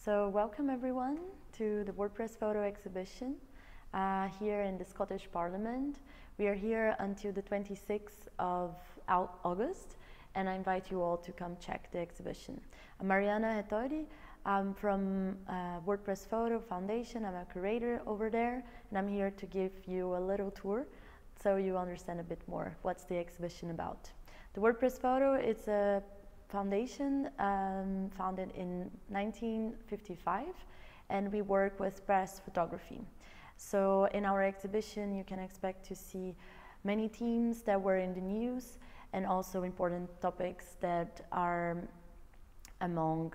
So welcome everyone to the WordPress photo exhibition here in the Scottish Parliament. We are here until the 26th of August, and I invite you all to come check the exhibition. I'm Mariana Rettore. I'm from WordPress Photo Foundation. I'm a curator over there, and I'm here to give you a little tour so you understand a bit more what's the exhibition about. The WordPress Photo is a foundation founded in 1955, and we work with press photography. So in our exhibition you can expect to see many themes that were in the news and also important topics that are among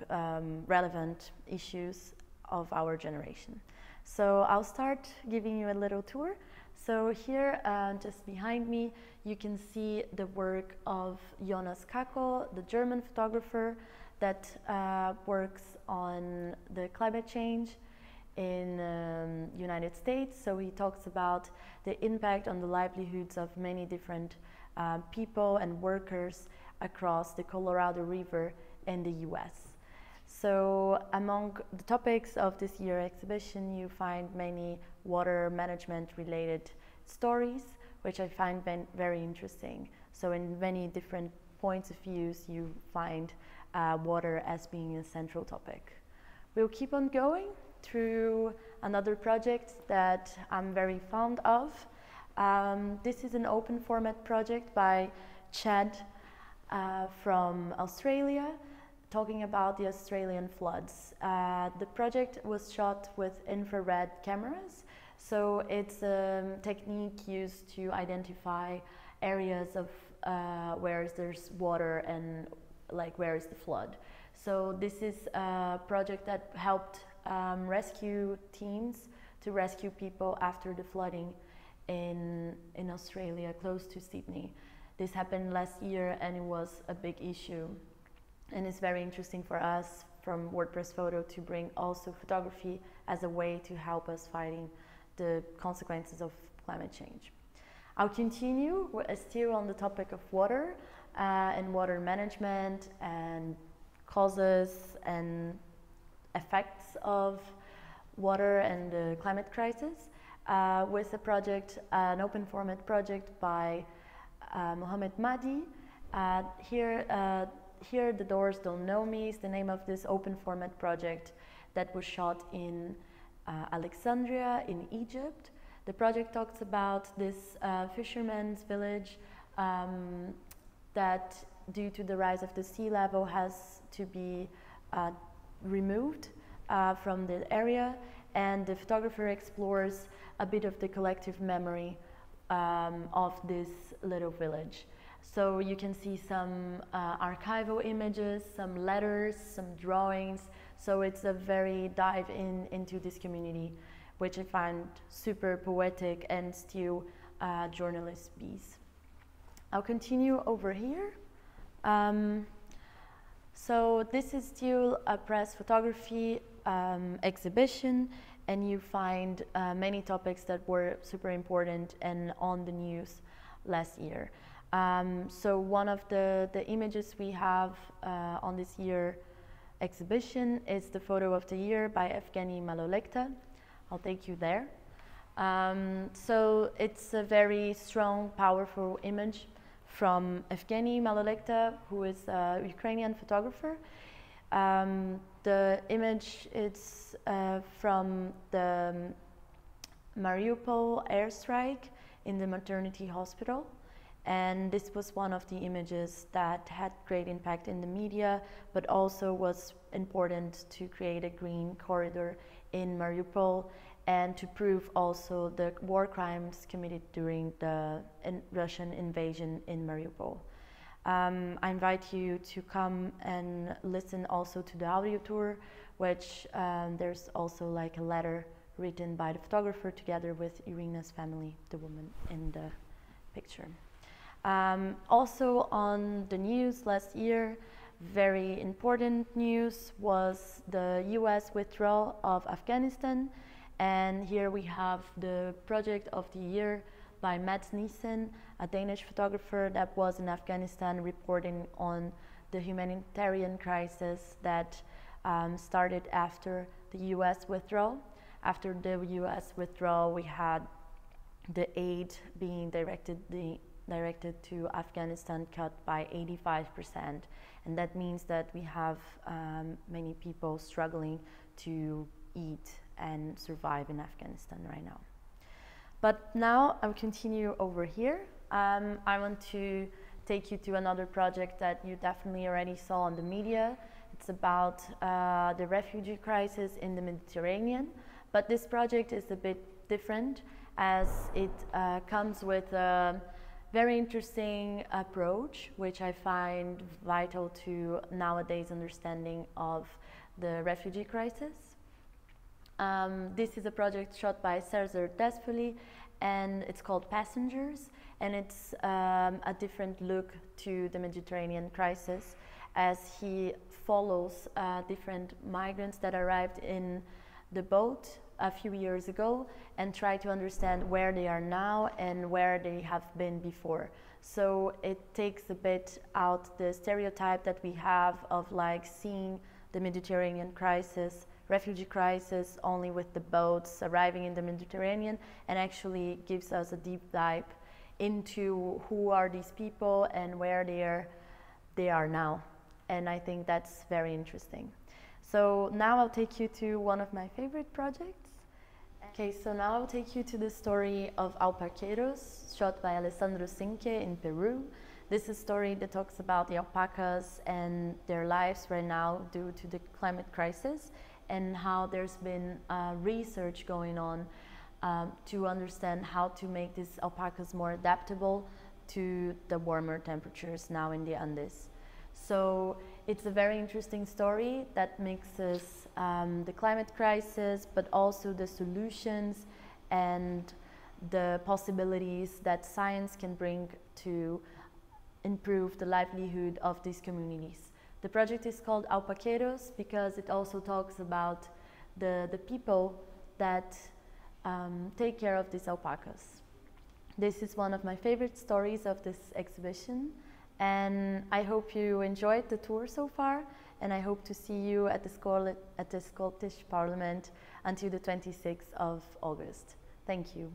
relevant issues of our generation. So I'll start giving you a little tour. So here, just behind me, you can see the work of Jonas Kakel, the German photographer that works on the climate change in United States. So he talks about the impact on the livelihoods of many different people and workers across the Colorado River in the US. So among the topics of this year's exhibition, you find many water management related stories, which I find very interesting. So in many different points of views, you find water as being a central topic. We'll keep on going through another project that I'm very fond of. This is an open format project by Chad from Australia, talking about the Australian floods. The project was shot with infrared cameras, so it's a technique used to identify areas of where there's water and where is the flood. So this is a project that helped rescue teams to rescue people after the flooding in Australia, close to Sydney. This happened last year and it was a big issue. And it's very interesting for us from WordPress Photo to bring also photography as a way to help us fighting the consequences of climate change. I'll continue still on the topic of water and water management and causes and effects of water and the climate crisis with a project, an open format project by Mohamed Mahdi. Here the Doors Don't Know Me is the name of this open format project that was shot in Alexandria in Egypt. The project talks about this fisherman's village that due to the rise of the sea level has to be removed from the area, and the photographer explores a bit of the collective memory of this little village. So you can see some archival images, some letters, some drawings. So it's a very dive into this community, which I find super poetic and still journalist piece. I'll continue over here. So this is still a press photography exhibition, and you find many topics that were super important and on the news last year. So one of the images we have on this year exhibition is the photo of the year by Evgeny Malolekta. I'll take you there. So it's a very strong, powerful image from Evgeny Malolekta, who is a Ukrainian photographer. The image is from the Mariupol airstrike in the maternity hospital. And this was one of the images that had great impact in the media, but also was important to create a green corridor in Mariupol and to prove also the war crimes committed during the Russian invasion in Mariupol. I invite you to come and listen also to the audio tour, which there's also like a letter written by the photographer together with Irina's family, the woman in the picture. Also on the news last year, very important news was the US withdrawal of Afghanistan, and here we have the project of the year by Mads Nissen, a Danish photographer that was in Afghanistan reporting on the humanitarian crisis that started after the US withdrawal. After the US withdrawal, we had the aid being directed to Afghanistan cut by 85%, and that means that we have many people struggling to eat and survive in Afghanistan right now. But now I'll continue over here. I want to take you to another project that you definitely already saw on the media. It's about the refugee crisis in the Mediterranean, but this project is a bit different as it comes with a very interesting approach, which I find vital to nowadays understanding of the refugee crisis. This is a project shot by Serzer Despoli, and it's called Passengers, and it's a different look to the Mediterranean crisis as he follows different migrants that arrived in the boat a few years ago and try to understand where they are now and where they have been before. So it takes a bit out the stereotype that we have of like seeing the Mediterranean crisis, refugee crisis only with the boats arriving in the Mediterranean, and actually gives us a deep dive into who are these people and where they are now. And I think that's very interesting. So now I'll take you to one of my favorite projects. Okay, so now I'll take you to the story of alpaqueros, shot by Alessandro Cinque in Peru. This is a story that talks about the alpacas and their lives right now due to the climate crisis, and how there's been research going on to understand how to make these alpacas more adaptable to the warmer temperatures now in the Andes. So it's a very interesting story that mixes the climate crisis, but also the solutions and the possibilities that science can bring to improve the livelihood of these communities. The project is called Alpaqueros because it also talks about the people that take care of these alpacas. This is one of my favorite stories of this exhibition, and I hope you enjoyed the tour so far, and I hope to see you at the Scottish Parliament until the 26th of August. Thank you.